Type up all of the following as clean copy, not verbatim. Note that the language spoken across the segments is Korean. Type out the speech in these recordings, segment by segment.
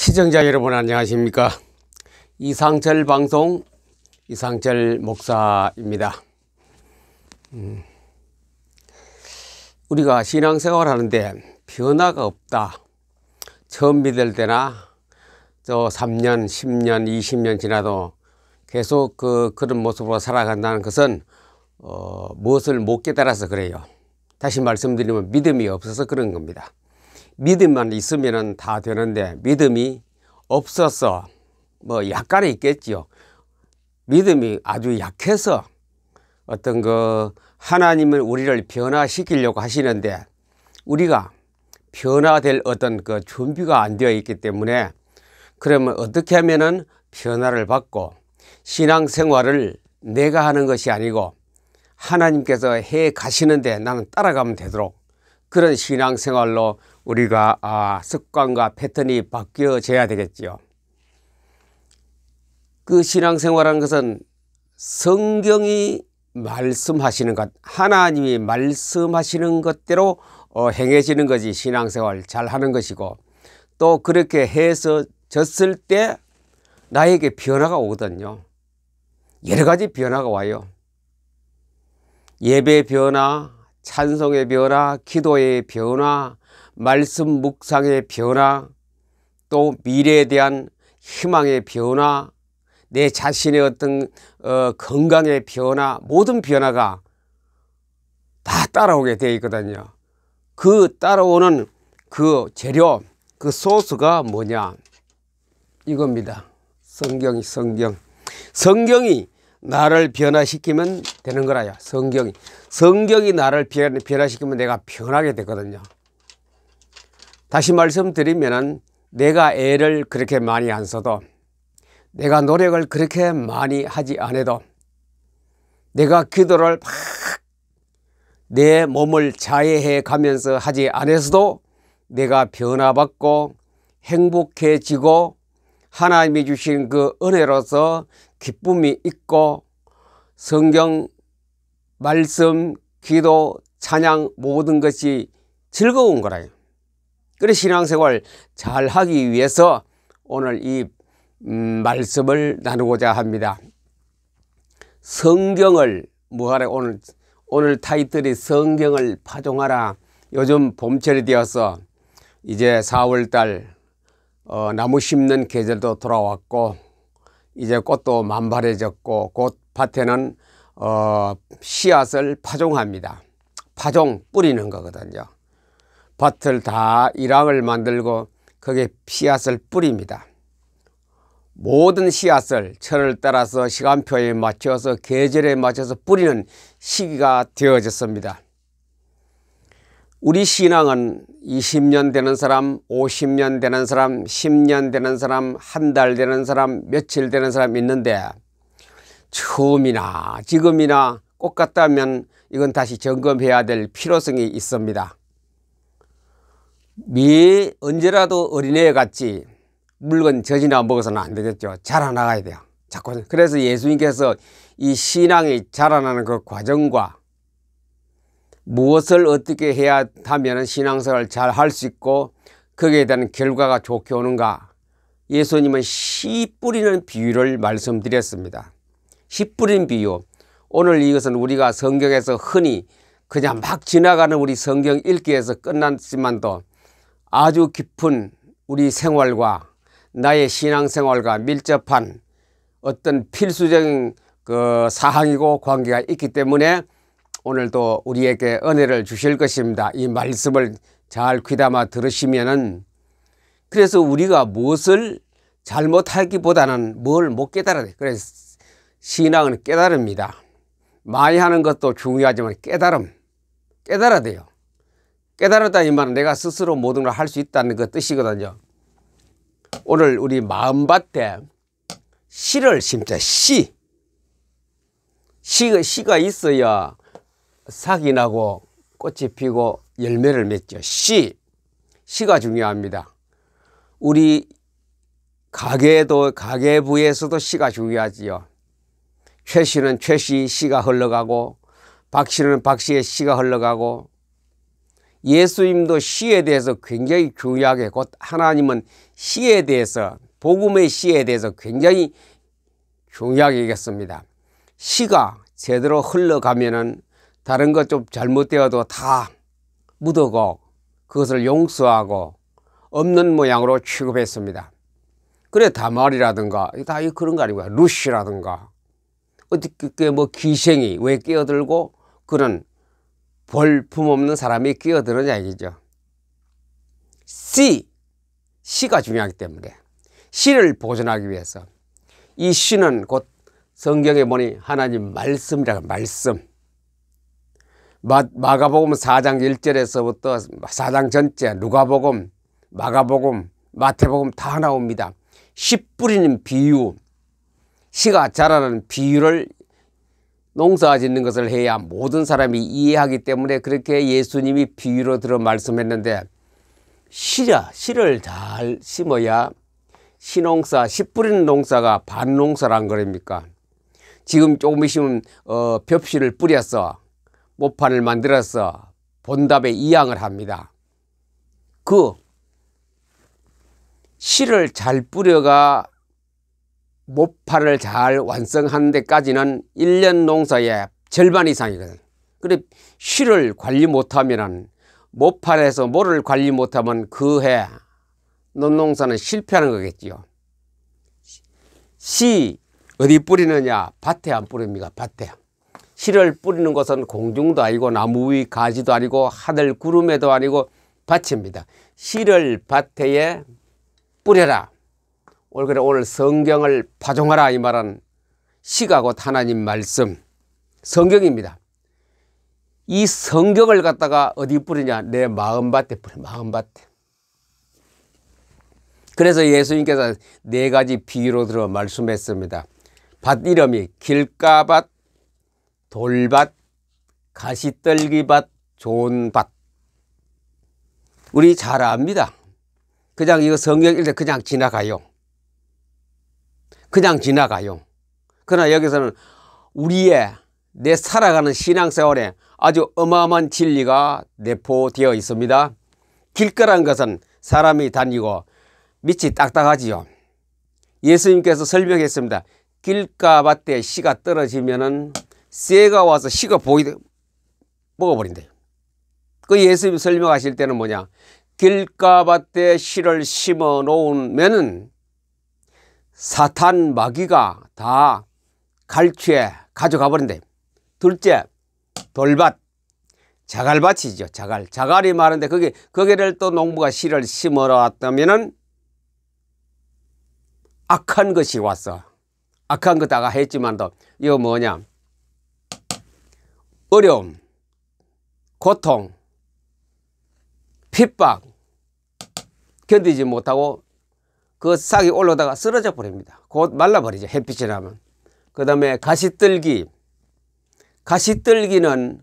시청자 여러분 안녕하십니까. 이상철 방송 이상철 목사입니다. 우리가 신앙생활 하는데 변화가 없다. 처음 믿을 때나 3년, 10년, 20년 지나도 계속 그런 모습으로 살아간다는 것은 무엇을 못 깨달아서 그래요. 다시 말씀드리면 믿음이 없어서 그런 겁니다. 믿음만 있으면 다 되는데 믿음이 없어서 약간은 있겠지요. 믿음이 아주 약해서 어떤 하나님은 우리를 변화시키려고 하시는데 우리가 변화될 어떤 준비가 안 되어 있기 때문에, 그러면 어떻게 하면은 변화를 받고 신앙생활을 내가 하는 것이 아니고 하나님께서 해 가시는데 나는 따라가면 되도록 그런 신앙생활로 우리가 습관과 패턴이 바뀌어져야 되겠지요. 그 신앙생활하는 것은 성경이 말씀하시는 것, 하나님이 말씀하시는 것대로 행해지는 것이 신앙생활 잘 하는 것이고, 또 그렇게 해서 졌을 때 나에게 변화가 오거든요. 여러 가지 변화가 와요. 예배 변화, 찬송의 변화, 기도의 변화, 말씀 묵상의 변화, 또 미래에 대한 희망의 변화, 내 자신의 어떤 건강의 변화, 모든 변화가 다 따라오게 되어 있거든요. 그 따라오는 그 재료, 그 소스가 뭐냐, 이겁니다. 성경이 나를 변화시키면 되는 거라요. 성경이 나를 변화시키면 내가 변하게 되거든요. 다시 말씀드리면은 내가 애를 그렇게 많이 안 써도, 내가 노력을 그렇게 많이 하지 않아도, 내가 기도를 막 내 몸을 자해해 가면서 하지 않아서도 내가 변화받고 행복해지고 하나님이 주신 그 은혜로서 기쁨이 있고 성경, 말씀, 기도, 찬양 모든 것이 즐거운 거라요. 그래서 신앙생활 잘 하기 위해서 오늘 이 말씀을 나누고자 합니다. 성경을 뭐하라. 오늘 타이틀이 성경을 파종하라. 요즘 봄철이 되어서 이제 4월달 나무 심는 계절도 돌아왔고 이제 꽃도 만발해졌고 곧 밭에는 씨앗을 파종합니다. 파종, 뿌리는 거거든요. 밭을 다 일항을 만들고 거기에 씨앗을 뿌립니다. 모든 씨앗을 철을 따라서 시간표에 맞춰서 계절에 맞춰서 뿌리는 시기가 되어졌습니다. 우리 신앙은 20년 되는 사람, 50년 되는 사람, 10년 되는 사람, 한 달 되는 사람, 며칠 되는 사람 있는데 처음이나 지금이나 꽃 같다면 이건 다시 점검해야 될 필요성이 있습니다. 언제라도 어린애 같이 물건 젖이나 먹어서는 안 되겠죠. 자라나가야 돼요. 자꾸. 그래서 예수님께서 이 신앙이 자라나는 그 과정과 무엇을 어떻게 해야 하면 신앙생활을 잘 할 수 있고 거기에 대한 결과가 좋게 오는가, 예수님은 씨 뿌리는 비유를 말씀드렸습니다. 씨 뿌리는 비유, 오늘 이것은 우리가 성경에서 흔히 그냥 막 지나가는 우리 성경 읽기에서 끝났지만도 아주 깊은 우리 생활과 나의 신앙생활과 밀접한 어떤 필수적인 사항이고 관계가 있기 때문에 오늘도 우리에게 은혜를 주실 것입니다. 이 말씀을 잘 귀담아 들으시면은, 그래서 우리가 무엇을 잘못하기보다는 뭘 못 깨달아야 돼. 그래서 신앙은 깨달음입니다. 많이 하는 것도 중요하지만 깨달아야 돼요. 깨달았다 이 말은 내가 스스로 모든 걸 할 수 있다는 그 뜻이거든요. 오늘 우리 마음밭에 씨를 심자. 씨가 있어야 삭이 나고 꽃이 피고 열매를 맺죠. 씨가 중요합니다. 우리 가계부에서도 씨가 중요하지요. 최 씨는 최 씨 씨가 흘러가고, 박 씨는 박 씨의 씨가 흘러가고, 예수님도 시에 대해서 굉장히 중요하게, 곧 하나님은 시에 대해서, 복음의 시에 대해서 굉장히 중요하게 얘기했습니다. 시가 제대로 흘러가면은 다른 것 좀 잘못되어도 다 묻어고 그것을 용서하고 없는 모양으로 취급했습니다. 그래 다말이라든가 다 그런 거 아니고요. 루시라든가 어떻게 뭐 기생이 왜 끼어들고 그런 볼품없는 사람이 끼어드느냐 얘기죠. 시가 중요하기 때문에 시를 보존하기 위해서 이 시는 곧 성경에 보니 하나님 말씀이라고 말씀. 마가복음 4장 1절에서부터 4장 전체 누가복음, 마가복음, 마태복음 다 나옵니다. 씨 뿌리는 비유, 씨가 자라는 비유를 농사 짓는 것을 해야 모든 사람이 이해하기 때문에 그렇게 예수님이 비유로 들어 말씀했는데 씨를 잘 심어야 씨농사, 씨 뿌리는 농사가 반농사란 거랍니까? 지금 조금 있으면 벽씨를 뿌려서 모판을 만들어서 본답에 이양을 합니다. 그 씨를 잘 뿌려가 모판을 잘 완성하는 데까지는 1년 농사의 절반 이상이거든. 그래 씨를 관리 못하면 모판에서 모를 관리 못하면 그 해 논농사는 실패하는 거겠지요. 씨 어디 뿌리느냐? 밭에 안 뿌립니까? 밭에. 씨를 뿌리는 것은 공중도 아니고 나무 위 가지도 아니고 하늘 구름에도 아니고 밭입니다. 씨를 밭에 뿌려라. 오늘 성경을 파종하라 이 말은 시가 곧 하나님 말씀 성경입니다. 이 성경을 갖다가 어디 뿌리냐? 내 마음밭에 뿌려. 마음밭에. 그래서 예수님께서 4가지 비유로 들어 말씀했습니다. 밭 이름이 길가밭, 돌밭, 가시떨기밭, 좋은 밭. 우리 잘 압니다. 그냥 이거 성경 읽을 때 그냥 지나가요. 그냥 지나가요. 그러나 여기서는 우리의 내 살아가는 신앙생활에 아주 어마어마한 진리가 내포되어 있습니다. 길가란 것은 사람이 다니고 밑이 딱딱하지요. 예수님께서 설명했습니다. 길가밭에 씨가 떨어지면은 새가 와서 씨가 먹어버린대요. 그 예수님 설명하실 때는 뭐냐? 길가밭에 씨를 심어 놓으면은 사탄 마귀가 다 갈취해 가져가 버린대. 둘째, 돌밭, 자갈밭이죠. 자갈이 많은데 거기를 또 농부가 씨를 심어 놨다면은 악한 것이 왔어. 악한 것 다가 했지만도 이거 뭐냐? 어려움, 고통, 핍박 견디지 못하고 그 싹이 올라다가 쓰러져 버립니다. 곧 말라버리죠. 햇빛이 나면. 그 다음에 가시떨기는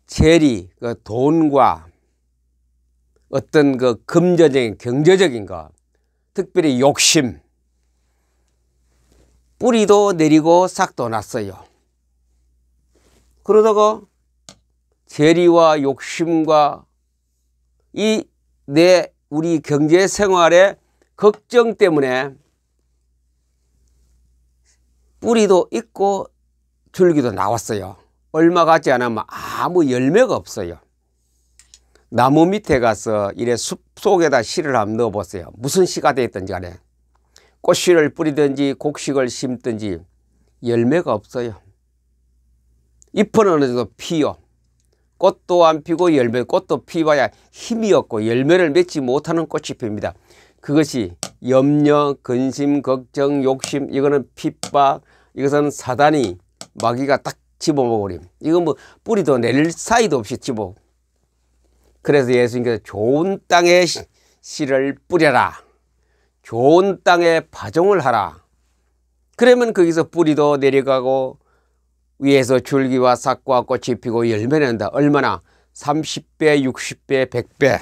재리, 그 돈과 어떤 그 금전적인 경제적인 거, 특별히 욕심, 뿌리도 내리고 싹도 났어요. 그러다가 재리와 욕심과 우리 경제 생활의 걱정 때문에 뿌리도 있고 줄기도 나왔어요. 얼마 가지 않으면 아무 열매가 없어요. 나무 밑에 가서 이래 숲 속에다 씨를 한번 넣어보세요. 무슨 씨가 되었든지 간에 꽃씨를 뿌리든지 곡식을 심든지 열매가 없어요. 잎은 어느 정도 피요. 꽃도 안 피고 꽃도 피봐야 힘이 없고 열매를 맺지 못하는 꽃이 핍니다. 그것이 염려, 근심, 걱정, 욕심, 이거는 핍박, 이것은 사단이 마귀가 딱 집어먹으림. 이건 뭐 뿌리도 내릴 사이도 없이 집어. 그래서 예수님께서 좋은 땅에 씨를 뿌려라. 좋은 땅에 파종을 하라. 그러면 거기서 뿌리도 내려가고 위에서 줄기와 싹과 꽃이 피고 열매 낸다. 얼마나? 30배, 60배, 100배.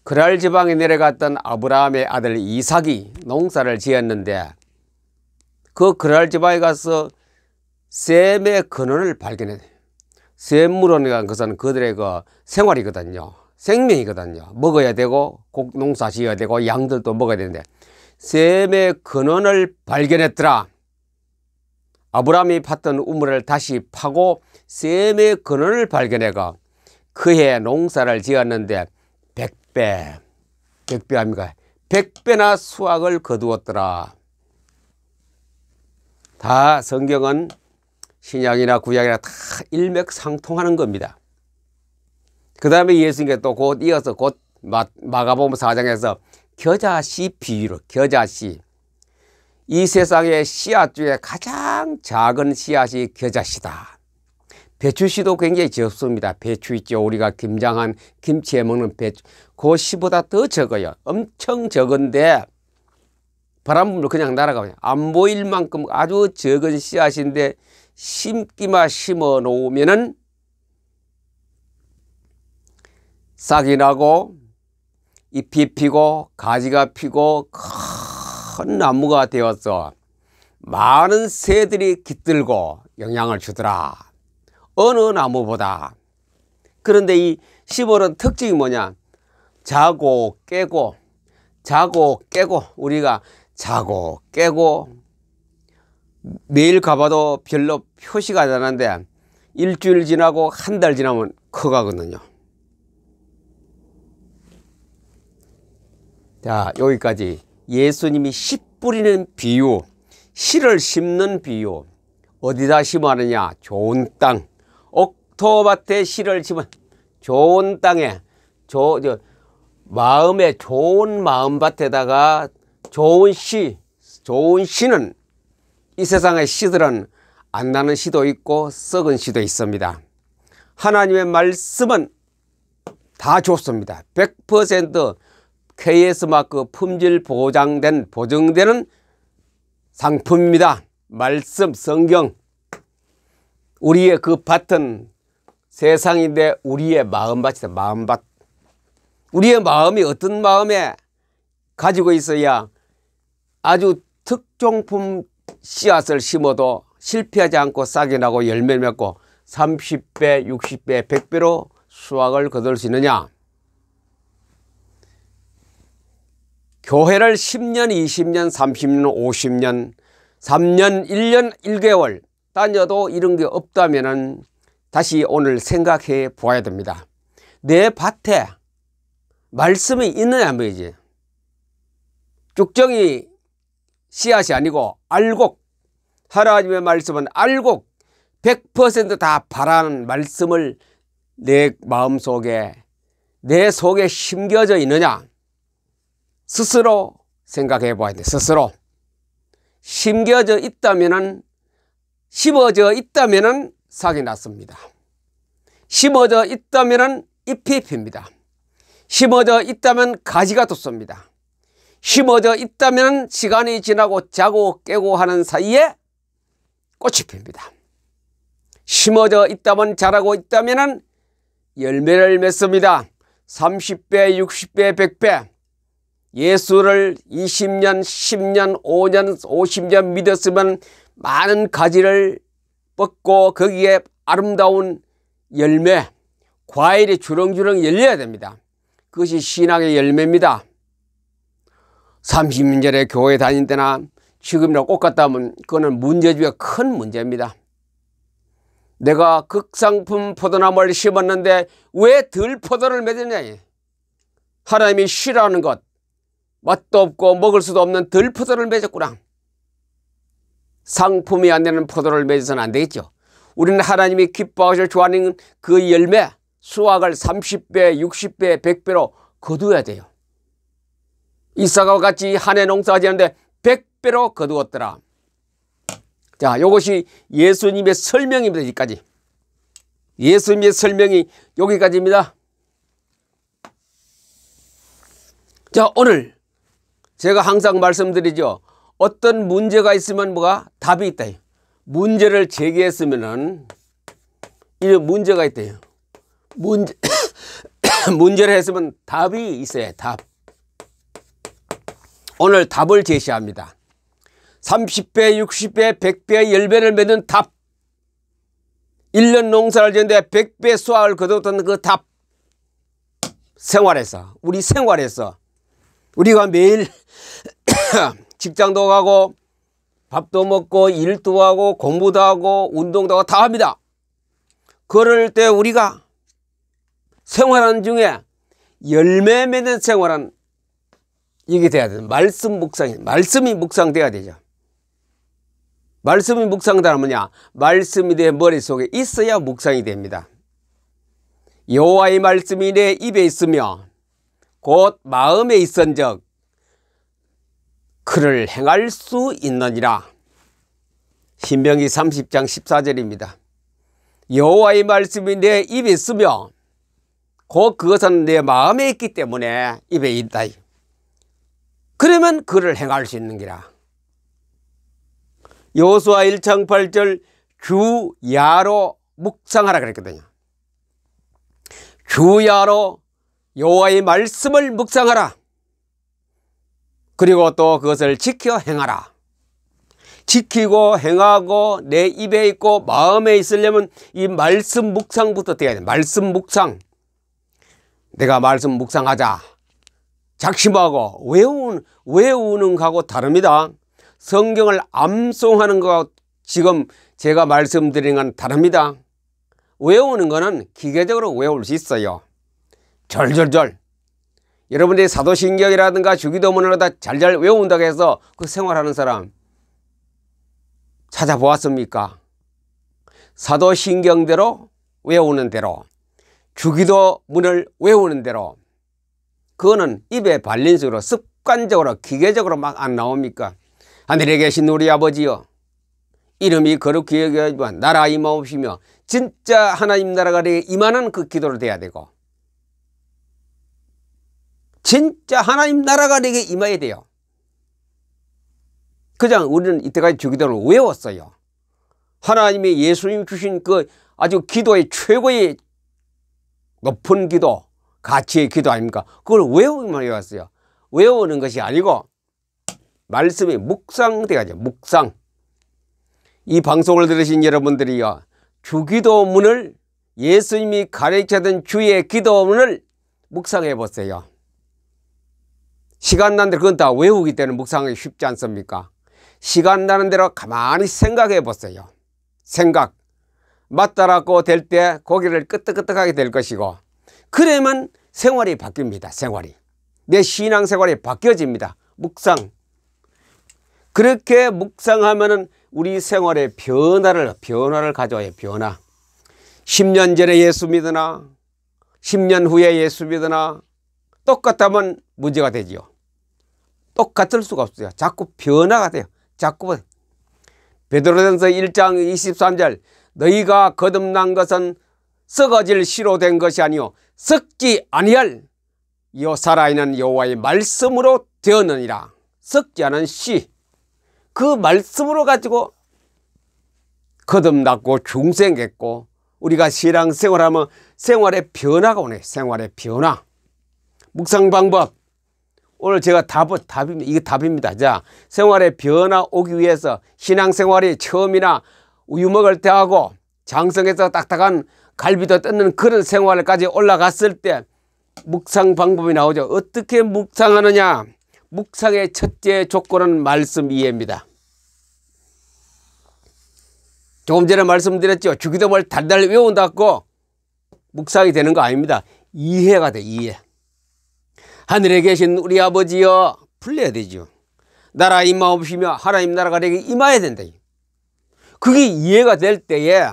그랄 지방에 내려갔던 아브라함의 아들 이삭이 농사를 지었는데 그 그랄 지방에 가서 셈의 근원을 발견해. 셈 물어내는 것은 그들의 그 생활이거든요. 생명이거든요. 먹어야 되고 농사 지어야 되고 양들도 먹어야 되는데 셈의 근원을 발견했더라. 아브라함이 팠던 우물을 다시 파고 셈의 근원을 발견해가 그해 농사를 지었는데 100배 아닙니까? 100배나 수확을 거두었더라. 다 성경은 신약이나 구약이나 다 일맥상통하는 겁니다. 그 다음에 예수님께 또 곧 이어서 곧 마가복음 4장에서 겨자씨 비유로 겨자씨, 이 세상의 씨앗 중에 가장 작은 씨앗이 겨자씨다. 배추씨도 굉장히 적습니다. 배추 있죠. 우리가 김장한 김치에 먹는 배추, 그 씨보다 더 적어요. 엄청 적은데 바람 불면 그냥 날아가요. 안 보일 만큼 아주 적은 씨앗인데 심기만 심어 놓으면은 싹이 나고 잎이 피고 가지가 피고 큰 나무가 되어서 많은 새들이 깃들고 영향을 주더라. 어느 나무보다. 그런데 이 시골은 특징이 뭐냐? 자고 깨고 우리가 자고 깨고 매일 가봐도 별로 표시가 안 나는데 일주일 지나고 한 달 지나면 커가거든요. 자, 여기까지 예수님이 씨 뿌리는 비유, 씨를 심는 비유. 어디다 심어하느냐? 좋은 땅. 옥토밭에 씨를 심은 좋은 땅에 마음에 좋은 마음밭에다가 좋은 씨는 이 세상의 씨들은 안 나는 씨도 있고 썩은 씨도 있습니다. 하나님의 말씀은 다 좋습니다. 100% KS마크 품질 보증되는 상품입니다. 말씀, 성경. 우리의 그 밭은 세상인데 우리의 마음밭이다. 마음밭. 우리의 마음이 어떤 마음에 가지고 있어야 아주 특종품 씨앗을 심어도 실패하지 않고 싹이 나고 열매를 맺고 30배, 60배, 100배로 수확을 거둘 수 있느냐? 교회를 10년, 20년, 30년, 50년, 3년, 1년, 1개월 다녀도 이런 게 없다면 다시 오늘 생각해 보아야 됩니다. 내 밭에 말씀이 있느냐 말이지. 쭉정이 씨앗이 아니고 알곡, 하나님의 말씀은 알곡 100% 다 바라는 말씀을 내 마음속에 내 속에 심겨져 있느냐? 스스로 생각해 봐야 돼. 스스로 심겨져 있다면은, 심어져 있다면은 싹이 났습니다. 심어져 있다면은 잎이 핍니다. 심어져 있다면 가지가 돋습니다. 심어져 있다면 시간이 지나고 자고 깨고 하는 사이에 꽃이 핍니다. 심어져 있다면 자라고 있다면 열매를 맺습니다. 30배, 60배, 100배. 예수를 20년, 10년, 5년, 50년 믿었으면 많은 가지를 뻗고 거기에 아름다운 열매, 과일이 주렁주렁 열려야 됩니다. 그것이 신앙의 열매입니다. 30년 전에 교회 다닐 때나 지금이나 꽃 같다 하면 그거는 문제 중에 큰 문제입니다. 내가 극상품 포도나무를 심었는데 왜 덜 포도를 맺느냐? 하나님이 싫어하는 것, 맛도 없고 먹을 수도 없는 덜 포도를 맺었구나. 상품이 안 되는 포도를 맺어서는 안 되겠죠. 우리는 하나님이 기뻐하셔 좋아하는 그 열매, 수확을 30배, 60배, 100배로 거두어야 돼요. 이삭과 같이 한 해 농사지었는데 100배로 거두었더라. 자, 이것이 예수님의 설명입니다. 여기까지. 예수님의 설명이 여기까지입니다. 자, 오늘 제가 항상 말씀드리죠. 어떤 문제가 있으면 뭐가 답이 있다. 문제를 제기했으면은 이런 문제가 있다. 문제를 했으면 답이 있어야 답. 오늘 답을 제시합니다. 30배, 60배, 100배 열매를 맺는 답. 1년 농사를 지었는데 100배 수확을 거뒀던 그 답. 생활에서, 우리 생활에서 우리가 매일 직장도 가고 밥도 먹고 일도 하고 공부도 하고 운동도 하고 다 합니다. 그럴 때 우리가 생활하는 중에 열매 맺는 생활은 이게 돼야 돼요. 말씀 묵상이, 말씀이 묵상돼야 되죠. 말씀이 묵상되면 뭐냐? 말씀이 내 머릿속에 있어야 묵상이 됩니다. 여호와의 말씀이 내 입에 있으며 곧 마음에 있은즉 그를 행할 수 있느니라. 신명기 30장 14절입니다. 여호와의 말씀이 내 입에 있으며 곧 그것은 내 마음에 있기 때문에 입에 있다. 그러면 그를 행할 수 있는 기라. 여호수아 1장 8절 주야로 묵상하라 그랬거든요. 주야로 여호와의 말씀을 묵상하라. 그리고 또 그것을 지켜 행하라. 지키고 행하고 내 입에 있고 마음에 있으려면 이 말씀 묵상부터 돼야 돼. 말씀 묵상. 내가 말씀 묵상하자. 작심하고 외우는 거하고 다릅니다. 성경을 암송하는 거하고 지금 제가 말씀드린 건 다릅니다. 외우는 거는 기계적으로 외울 수 있어요. 절절절. 여러분들이 사도신경이라든가 주기도문을 다 잘잘 외운다고 해서 그 생활하는 사람 찾아보았습니까? 사도신경대로 외우는 대로, 주기도문을 외우는 대로, 그거는 입에 발린 식으로 습관적으로 기계적으로 막 안 나옵니까? 하늘에 계신 우리 아버지여, 이름이 거룩히 여겨지만 나라 임하옵시며, 진짜 하나님 나라가 임하는 그 기도를 돼야 되고, 진짜 하나님 나라가 내게 임해야 돼요. 그냥 우리는 이때까지 주기도를 외웠어요. 하나님이 예수님 주신 그 아주 기도의 최고의 높은 기도, 가치의 기도 아닙니까? 그걸 외우기만 해왔어요. 외우는 것이 아니고 말씀이 묵상돼야죠. 묵상. 이 방송을 들으신 여러분들이요, 주기도문을, 예수님이 가르치던 주의 기도문을 묵상해 보세요. 시간 나는 대로 그건 다 외우기 때문에 묵상하기 쉽지 않습니까? 시간 나는 대로 가만히 생각해 보세요. 생각. 맞다라고 될 때 고개를 끄덕끄덕하게 될 것이고, 그러면 생활이 바뀝니다. 생활이. 내 신앙생활이 바뀌어집니다. 묵상. 그렇게 묵상하면은 우리 생활에 변화를 가져와요. 변화. 10년 전에 예수 믿으나 10년 후에 예수 믿으나 똑같다면 문제가 되지요. 똑같을 수가 없어요. 자꾸 변화가 돼요. 자꾸. 베드로전서 1장 23절 너희가 거듭난 것은 썩어질 씨로 된 것이 아니요 썩지 아니할 요 살아있는 여호와의 말씀으로 되었느니라. 썩지 않은 씨, 그 말씀으로 가지고 거듭났고 중생했고 우리가 신앙생활하면 생활의 변화가 오네. 생활의 변화. 묵상 방법 오늘 제가 답입니다. 이게 답입니다. 자, 생활의 변화 오기 위해서 신앙생활이 처음이나 우유 먹을 때 하고 장성에서 딱딱한 갈비도 뜯는 그런 생활까지 올라갔을 때 묵상 방법이 나오죠. 어떻게 묵상하느냐? 묵상의 첫째 조건은 말씀 이해입니다. 조금 전에 말씀드렸죠. 주기도문을 달달 외운다고 묵상이 되는 거 아닙니다. 이해가 돼. 이해. 하늘에 계신 우리 아버지여, 풀려야 되죠. 나라 임하옵시며 하나님 나라가 내게 임해야 된다. 그게 이해가 될 때에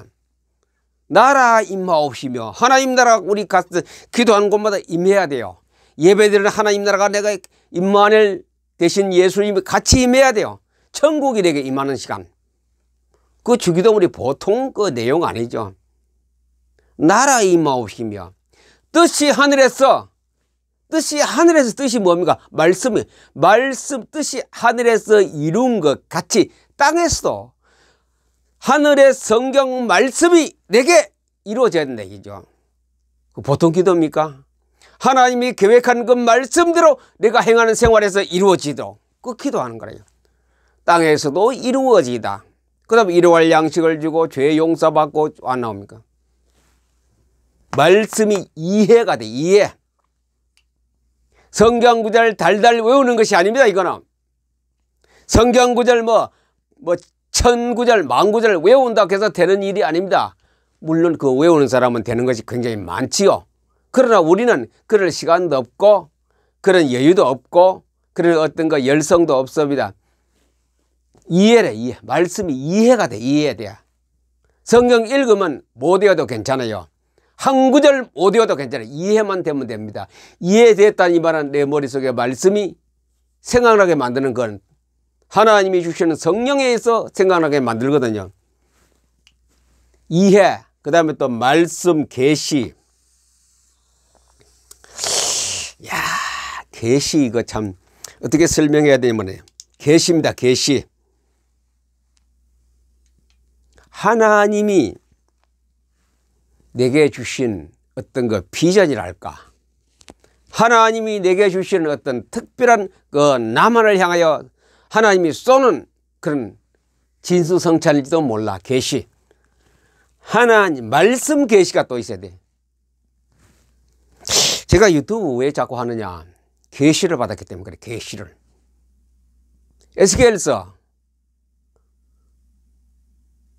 나라 임하옵시며 하나님 나라, 우리 가서 기도하는 곳마다 임해야 돼요. 예배드리는 하나님 나라가 내가 임마누엘 대신 예수님이 같이 임해야 돼요. 천국이 내게 임하는 시간. 그 주기도문이 보통 그 내용 아니죠. 나라 임하옵시며, 뜻이 하늘에서, 뜻이 뭡니까? 말씀 뜻이 하늘에서 이룬 것 같이 땅에서도 하늘의 성경 말씀이 내게 이루어져야 된다 이죠. 보통 기도입니까? 하나님이 계획한 그 말씀대로 내가 행하는 생활에서 이루어지도록 그 기도하는 거예요. 땅에서도 이루어지다. 그 다음에 일용할 양식을 주고 죄 용서받고 안 나옵니까? 말씀이 이해가 돼. 이해. 성경 구절 달달 외우는 것이 아닙니다. 이거는 성경 구절 뭐 1000구절, 10,000구절 외운다고 해서 되는 일이 아닙니다. 물론 그 외우는 사람은 되는 것이 굉장히 많지요. 그러나 우리는 그럴 시간도 없고 그런 여유도 없고 그런 어떤 거 열성도 없습니다. 이해래, 이해. 말씀이 이해가 돼, 이해돼야. 성경 읽으면 못 외워도 괜찮아요. 한 구절 못 외워도 괜찮아요. 이해만 되면 됩니다. 이해됐다는 이 말은 내 머릿속에 말씀이 생각나게 만드는 건 하나님이 주시는 성령에 의해서 생각나게 만들거든요. 이해, 그 다음에 또 말씀, 계시. 야, 계시 이거 참 어떻게 설명해야 되냐면 계시입니다. 계시. 하나님이 내게 주신 어떤 그 비전이랄까, 하나님이 내게 주신 어떤 특별한 그 나만을 향하여 하나님이 쏘는 그런 진수성찬일지도 몰라. 계시. 하나님 말씀 계시가 또 있어야 돼. 제가 유튜브 왜 자꾸 하느냐, 계시를 받았기 때문에 그래. 계시를. 에스겔서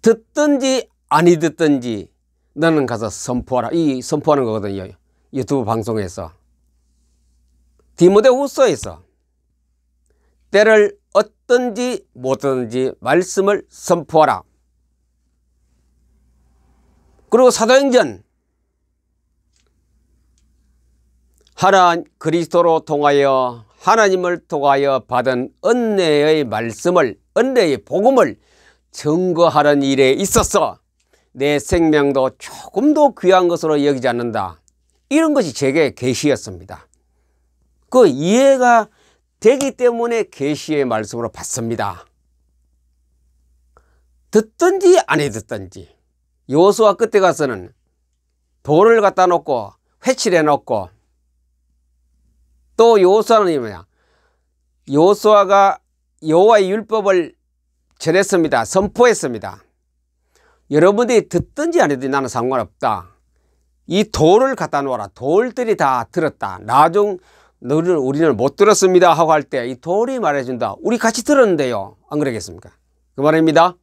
듣든지 아니 듣든지 너는 가서 선포하라. 이 선포하는 거거든요. 유튜브 방송에서. 디모데후서에서 때를 어떤지 못하든지 말씀을 선포하라. 그리고 사도행전 그리스도로 통하여 하나님을 통하여 받은 은혜의 말씀을, 은혜의 복음을 증거하는 일에 있어서 내 생명도 조금도 귀한 것으로 여기지 않는다. 이런 것이 제게 계시였습니다. 그 이해가 되기 때문에 계시의 말씀으로 받습니다. 듣든지 아니 듣든지. 여호수아 끝에 가서는 돌을 갖다 놓고 회칠해 놓고, 또 여호수아는 뭐냐, 여호수아가 여호와의 율법을 전했습니다. 선포했습니다. 여러분들이 듣든지 안 듣든지 나는 상관없다. 이 돌을 갖다 놓아라. 돌들이 다 들었다. 우리는 못 들었습니다 하고 할 때 이 돌이 말해준다. 우리 같이 들었는데요. 안 그러겠습니까? 그 말입니다.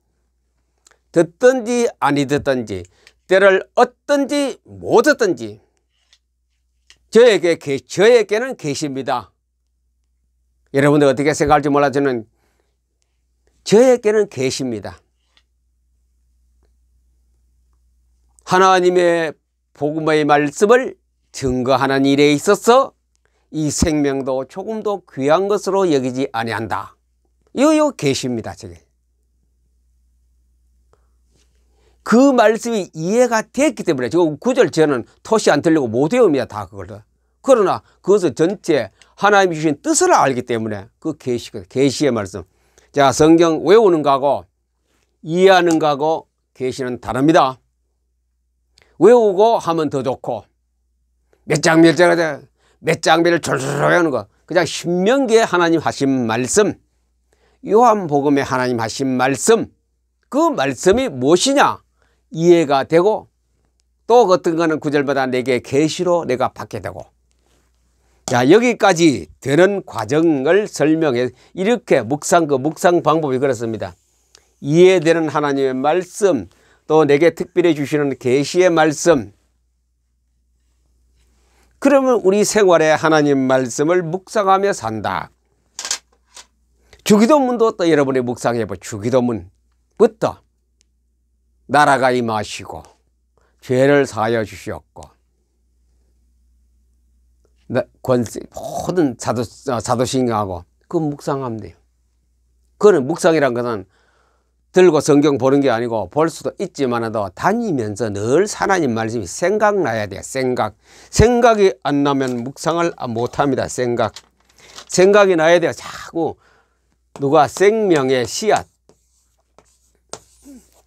듣든지 아니 듣든지, 때를 얻든지 못 얻든지 저에게는 계십니다. 여러분들 어떻게 생각할지 몰라. 저에게는 계십니다. 하나님의 복음의 말씀을 증거하는 일에 있어서 이 생명도 조금도 귀한 것으로 여기지 아니한다. 이거 계십니다. 저게. 그 말씀이 이해가 됐기 때문에 저 구절 저는 토시 안 틀리고 못 외웁니다. 다 그걸. 그러나 그것을 전체 하나님이 주신 뜻을 알기 때문에 그 계시의 말씀. 자, 성경 외우는 거하고 이해하는 거하고 계시는 다릅니다. 외우고 하면 더 좋고, 몇 장면을 졸졸 외우는 거, 그냥 신명기에 하나님 하신 말씀, 요한복음에 하나님 하신 말씀, 그 말씀이 무엇이냐 이해가 되고, 또 어떤 거는 구절마다 내게 계시로 내가 받게 되고. 자, 여기까지 되는 과정을 설명해. 이렇게 묵상 방법이 그렇습니다. 이해되는 하나님의 말씀, 또 내게 특별히 주시는 계시의 말씀. 그러면 우리 생활에 하나님 말씀을 묵상하며 산다. 주기도문도 또 여러분이 묵상해 보. 주기도문부터 나라가 임하시고 죄를 사하여 주시옵고 모든 사도신경하고 그 묵상하면 돼요. 그런 묵상이란 것은 들고 성경 보는 게 아니고 볼 수도 있지만도 다니면서 늘 하나님 말씀이 생각나야 돼요. 생각이 안 나면 묵상을 못합니다. 생각이 나야 돼요. 자꾸 누가 생명의 씨앗,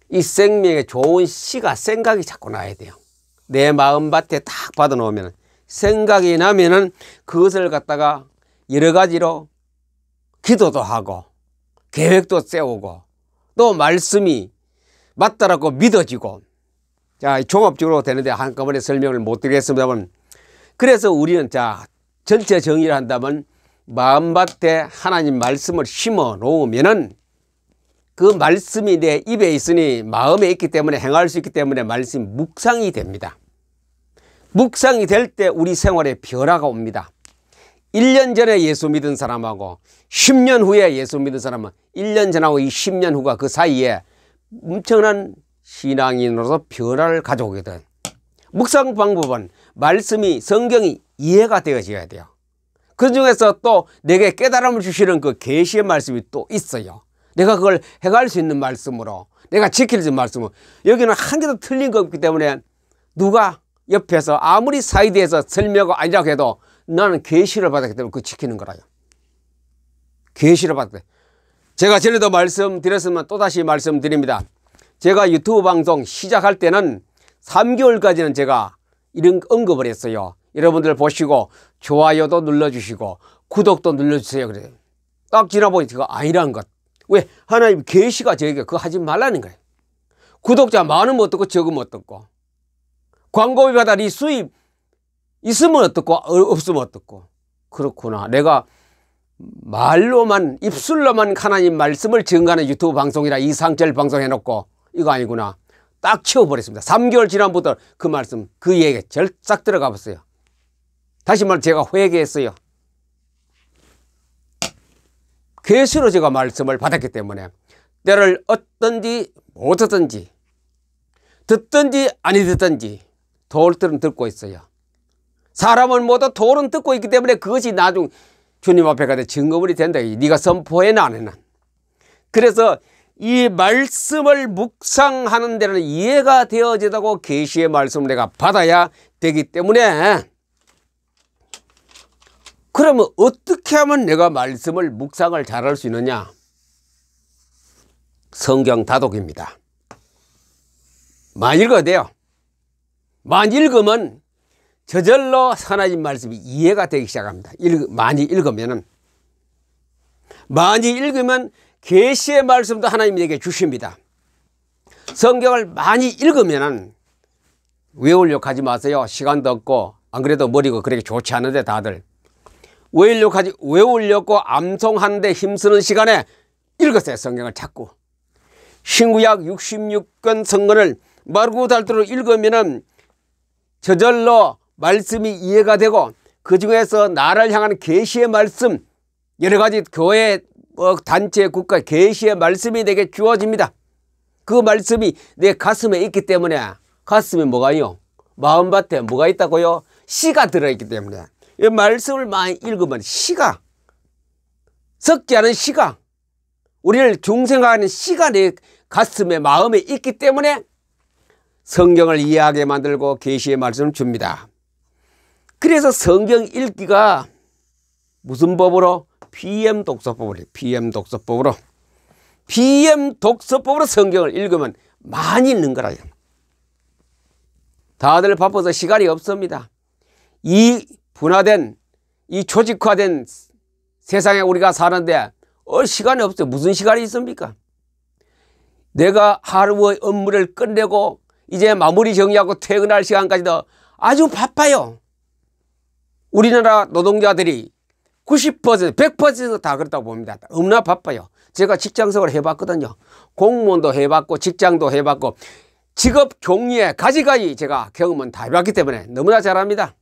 이 생명의 좋은 씨가 생각이 자꾸 나야 돼요. 내 마음밭에 딱 받아놓으면 생각이 나면은 그것을 갖다가 여러 가지로 기도도 하고 계획도 세우고 또 말씀이 맞다라고 믿어지고. 자, 종합적으로 되는데 한꺼번에 설명을 못 드리겠습니다만, 그래서 우리는 자, 전체 정의를 한다면 마음밭에 하나님 말씀을 심어 놓으면은 그 말씀이 내 입에 있으니 마음에 있기 때문에 행할 수 있기 때문에 말씀이 묵상이 됩니다. 묵상이 될 때 우리 생활에 변화가 옵니다. 1년 전에 예수 믿은 사람하고 10년 후에 예수 믿은 사람은 1년 전하고 이 10년 후가 그 사이에 엄청난 신앙인으로서 변화를 가져오게 된 묵상 방법은 말씀이 성경이 이해가 되어져야 돼요. 그 중에서 또 내게 깨달음을 주시는 그 계시의 말씀이 또 있어요. 내가 그걸 해갈 수 있는 말씀으로 내가 지킬 수 있는 말씀으로 여기는 한 개도 틀린 거 없기 때문에 누가 옆에서 아무리 사이드에서 설명이 아니라고 해도 나는 계시를 받았기 때문에 그거 지키는 거라요. 계시를 받았대. 제가 전에도 말씀드렸으면 또다시 말씀드립니다. 제가 유튜브 방송 시작할 때는 3개월까지는 제가 이런 언급을 했어요. 여러분들 보시고 좋아요도 눌러주시고 구독도 눌러주세요. 그래요. 딱 지나보니 그거 아니라는 것. 왜? 하나님 계시가 저에게 그거 하지 말라는 거예요. 구독자 많으면 어떻고 적으면 어떻고 광고비 받아 네 수입 있으면 어떻고 없으면 어떻고. 그렇구나. 내가 말로만 입술로만 하나님 말씀을 증거하는 유튜브 방송이라 이상철 방송 해놓고 이거 아니구나. 딱 치워버렸습니다. 3개월 지난부터 그 말씀 그 얘기에 절싹 들어가 봤어요. 다시 말해 제가 회개했어요. 계시로 제가 말씀을 받았기 때문에 때를 어떤지 못하든지 듣든지 아니 듣든지 도울들은 듣고 있어요. 사람은 모두 도울은 듣고 있기 때문에 그것이 나중 주님 앞에 가서 증거물이 된다. 네가 선포해나 안 해나. 그래서 이 말씀을 묵상하는 데는 이해가 되어지다고 계시의 말씀을 내가 받아야 되기 때문에 그러면 어떻게 하면 내가 말씀을 묵상을 잘할 수 있느냐? 성경 다독입니다. 많이 읽어야 돼요. 많이 읽으면 저절로 하나님 말씀이 이해가 되기 시작합니다. 많이 읽으면 계시의 말씀도 하나님이 내게 주십니다. 성경을 많이 읽으면 외우려고 하지 마세요. 시간도 없고 안 그래도 머리가 그렇게 좋지 않은데 다들 외우려고 암송하는데 힘쓰는 시간에 읽으세요. 성경을 자꾸. 신구약 66권 성경을 마르고 닳도록 읽으면 저절로 말씀이 이해가 되고 그 중에서 나를 향하는 계시의 말씀 여러 가지 교회 단체 국가 계시의 말씀이 내게 주어집니다. 그 말씀이 내 가슴에 있기 때문에 가슴에 뭐가요? 마음밭에 뭐가 있다고요? 씨가 들어있기 때문에 이 말씀을 많이 읽으면 씨가 썩지 않은 씨가 우리를 중생화하는 씨가 내 가슴에 마음에 있기 때문에 성경을 이해하게 만들고 계시의 말씀을 줍니다. 그래서 성경 읽기가 무슨 법으로? PM 독서법으로 성경을 읽으면 많이 읽는 거라요. 다들 바빠서 시간이 없습니다. 이 분화된 이 조직화된 세상에 우리가 사는데 시간이 없어요. 무슨 시간이 있습니까? 내가 하루의 업무를 끝내고 이제 마무리 정리하고 퇴근할 시간까지도 아주 바빠요. 우리나라 노동자들이 90%, 100% 다 그렇다고 봅니다. 너무나 바빠요. 제가 직장생활을 해봤거든요. 공무원도 해봤고 직장도 해봤고 직업 종류에 가지가지 제가 경험은 다 해봤기 때문에 너무나 잘합니다.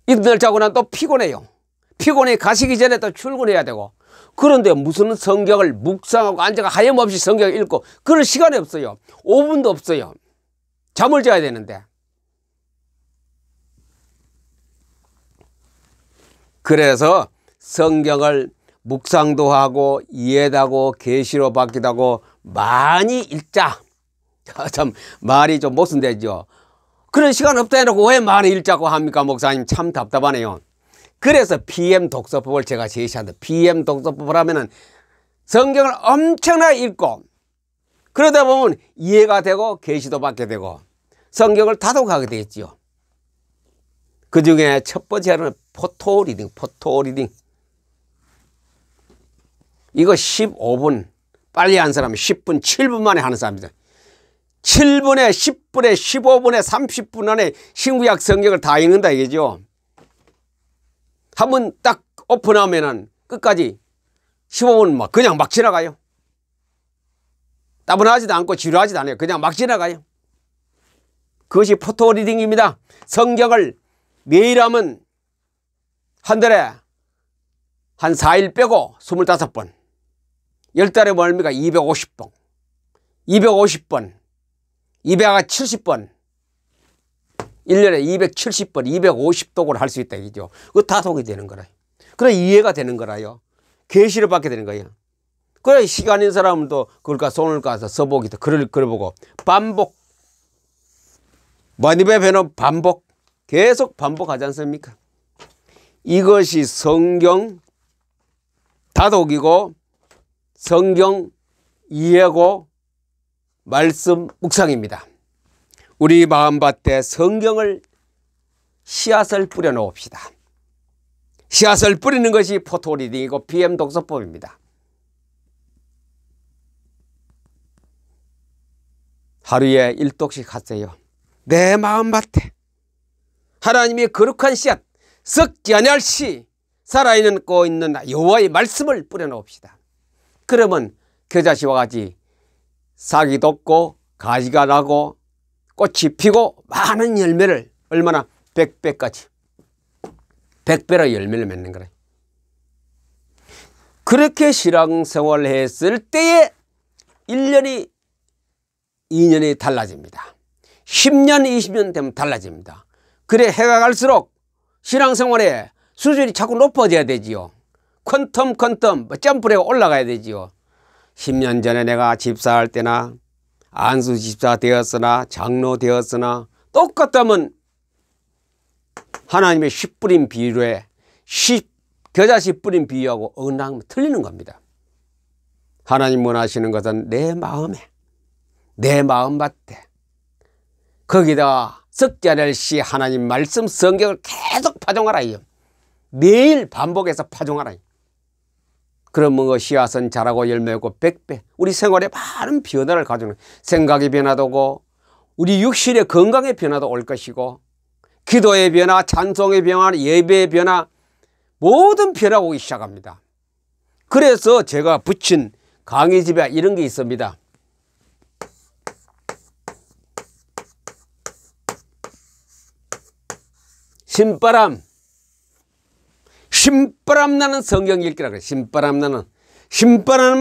이튿날 자고 난 또 피곤해요. 피곤해 가시기 전에 또 출근해야 되고 그런데 무슨 성경을 묵상하고 앉아가 하염없이 성경을 읽고 그럴 시간이 없어요. 5분도 없어요. 잠을 자야 되는데. 그래서 성경을 묵상도 하고 이해도 하고 계시로 받기도 하고 많이 읽자. 참 말이 좀 모순되죠. 그런 시간 없다 해놓고 왜 많이 읽자고 합니까? 목사님 참 답답하네요. 그래서 PM 독서법을 제가 제시한다. PM 독서법을 하면은 성경을 엄청나게 읽고 그러다 보면 이해가 되고 계시도 받게 되고 성경을 다독하게 되겠지요. 그 중에 첫 번째는 포토 리딩. 이거 15분 빨리 한 사람은 10분, 7분 만에 하는 사람입니다. 7분에, 10분에, 15분에, 30분 안에 신구약 성경을 다 읽는다 이거죠. 한번 딱 오픈하면은 끝까지 15분 그냥 막 지나가요. 따분하지도 않고 지루하지도 않아요. 그냥 막 지나가요. 그것이 포토리딩입니다. 성경을 매일 하면 한 달에 한 4일 빼고 25번. 10달에 뭐 얼마입니까? 250번. 250번. 270번. 1년에 270번, 250독을 할 수 있다 이죠. 그거 다 독이 되는 거라요. 그래 이해가 되는 거라요. 계시를 받게 되는 거예요. 그래 시간 있는 사람도 그럴까 손을 까서 써보기도 글을 보고 반복. 만입의 변호 반복. 계속 반복하지 않습니까? 이것이 성경 다독이고 성경 이해고 말씀 묵상입니다. 우리 마음밭에 성경을 씨앗을 뿌려 놓읍시다. 씨앗을 뿌리는 것이 포토리딩이고 BM 독서법입니다. 하루에 1독씩 하세요. 내 마음밭에 하나님의 거룩한 씨앗, 썩지 아니할 씨, 살아있는 여호와의 말씀을 뿌려 놓읍시다. 그러면 겨자씨와 같이 싹이 돋고 가지가 나고 꽃이 피고 많은 열매를 얼마나 100배까지 100배로 열매를 맺는 거래. 그렇게 신앙생활을 했을 때에 1년이 2년이 달라집니다. 10년 20년 되면 달라집니다. 그래 해가 갈수록 신앙생활의 수준이 자꾸 높아져야 되지요. 퀀텀 점프를 올라가야 되지요. 10년 전에 내가 집사할 때나 안수 집사 되었으나 장로 되었으나 똑같다면 하나님의 씨 뿌린 비유에 겨자씨 뿌린 비유하고 어긋나면 틀리는 겁니다. 하나님 원하시는 것은 내 마음에 내 마음밭에 거기다 썩지 않을 씨 하나님 말씀 성경을 계속 파종하라. 매일 반복해서 파종하라. 그러면 그 씨앗은 자라고 열매고 100배 우리 생활에 많은 변화를 가져오는 생각의 변화도 오고 우리 육신의 건강의 변화도 올 것이고 기도의 변화, 찬송의 변화, 예배의 변화 모든 변화가 오기 시작합니다. 그래서 제가 붙인 강의집에 이런 게 있습니다. 신바람 나는 성경 읽기라 그래. 신바람 나면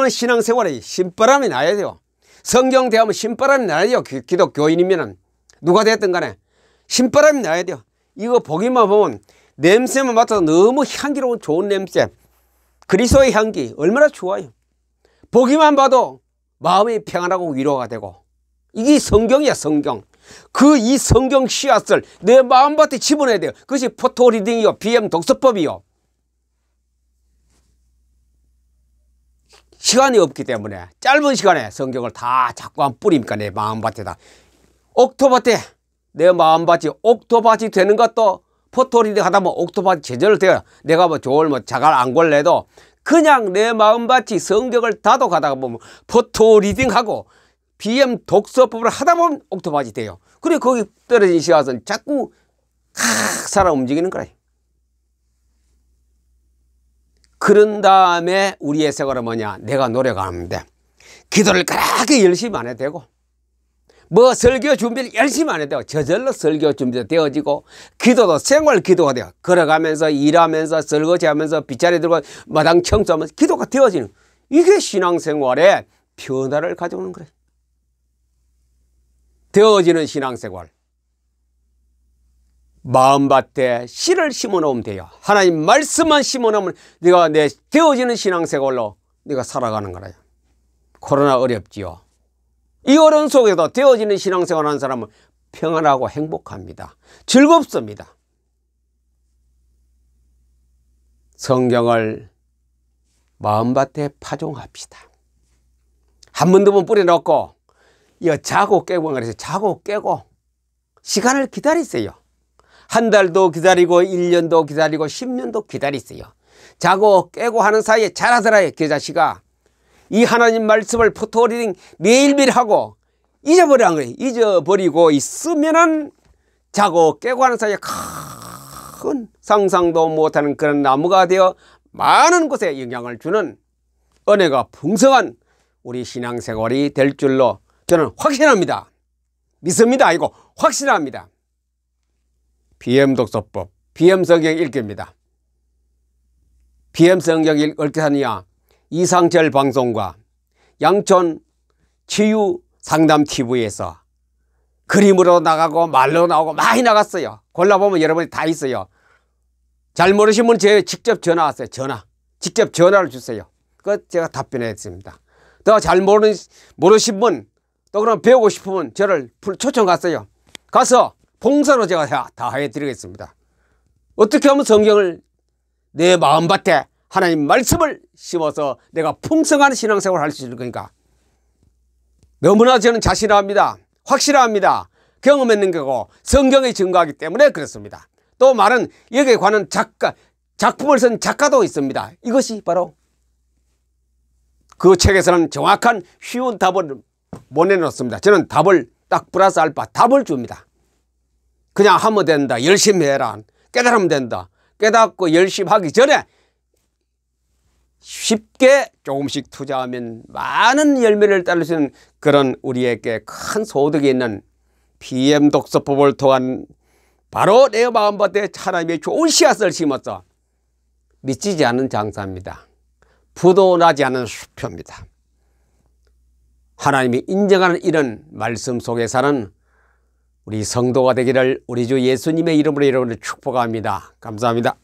신앙생활에 신바람이 나야 돼요. 성경 대하면 신바람이 나야 돼요. 기독교인이면 누가 됐든 간에 신바람이 나야 돼요. 이거 보기만 보면 냄새만 맡아도 너무 향기로운 좋은 냄새. 그리스도의 향기 얼마나 좋아요. 보기만 봐도 마음이 평안하고 위로가 되고 이게 성경이야. 성경. 이 성경 씨앗을 내 마음밭에 집어넣어야 돼요. 그것이 포토리딩이요 BM 독서법이요. 시간이 없기 때문에 짧은 시간에 성경을 다 자꾸 안 뿌리니까 내 마음밭에다. 옥토밭에 내 마음밭이 옥토밭이 되는 것도 포토리딩 하다 보면 옥토밭이 제대로 돼요. 내가 자갈 안 걸래도 그냥 내 마음밭이 성경을 다독하다가 보면 포토리딩하고 BM 독서법을 하다 보면 옥토밭이 돼요. 그래 거기 떨어진 씨앗은 자꾸 살아 움직이는 거예요. 그런 다음에 우리의 생활은 뭐냐? 내가 노력하는데 기도를 그렇게 열심히 안 해도 되고 설교 준비를 열심히 안 해도 되고 저절로 설교 준비도 되어지고 기도도 생활 기도가 돼요. 걸어가면서 일하면서 설거지하면서 빗자루 들고 마당 청소하면서 기도가 되어지는 이게 신앙생활의 변화를 가져오는 거예요. 되어지는 신앙생활. 마음밭에 씨를 심어놓으면 돼요. 하나님 말씀만 심어놓으면 내가 내 되어지는 신앙생활로 내가 살아가는 거라요. 코로나 어렵지요. 이 어려움 속에도 되어지는 신앙생활 하는 사람은 평안하고 행복합니다. 즐겁습니다. 성경을 마음밭에 파종합시다. 한 번 두 번 뿌려놓고 자고 깨고 그래서 자고 깨고 시간을 기다리세요. 한 달도 기다리고 1년도 기다리고 10년도 기다리세요. 자고 깨고 하는 사이에 자라더라요. 겨자씨가 이 하나님 말씀을 포토리딩 매일매일 하고 잊어버리는 거예요. 잊어버리고 있으면은 자고 깨고 하는 사이에 큰 상상도 못하는 그런 나무가 되어 많은 곳에 영향을 주는 은혜가 풍성한 우리 신앙생활이 될 줄로 저는 확신합니다. 믿습니다. 아니고 확신합니다. BM독서법, BM성경 읽기입니다. BM성경 읽기 하느냐, 이상철 방송과 양촌 치유 상담TV에서 그림으로 나가고 말로 나오고 많이 나갔어요. 골라보면 여러분이 다 있어요. 잘 모르신 분 제가 직접 전화하세요. 직접 전화를 주세요. 그 제가 답변했습니다. 더 잘 모르신 분, 또 그럼 배우고 싶으면 저를 초청 갔어요. 가서 봉사로 제가 다 해드리겠습니다. 어떻게 하면 성경을 내 마음밭에 하나님 말씀을 심어서 내가 풍성한 신앙생활을 할 수 있을 거니까 너무나 저는 자신합니다. 확실합니다. 경험했는 거고 성경이 증거하기 때문에 그렇습니다. 또 말은 여기에 관한 작품을 쓴 작가도 있습니다. 이것이 바로 그 책에서는 정확한 쉬운 답을 못 내놓습니다. 저는 답을 딱 플러스 알파 답을 줍니다. 그냥 하면 된다. 열심히 해라. 깨달으면 된다. 깨닫고 열심히 하기 전에 쉽게 조금씩 투자하면 많은 열매를 따를 수 있는 그런 우리에게 큰 소득이 있는 BM독서법을 통한 바로 내 마음밭에 하나님의 좋은 씨앗을 심어서 미치지 않는 장사입니다. 부도 나지 않은 수표입니다. 하나님이 인정하는 이런 말씀 속에 사는 우리 성도가 되기를 우리 주 예수님의 이름으로 여러분을 축복합니다. 감사합니다.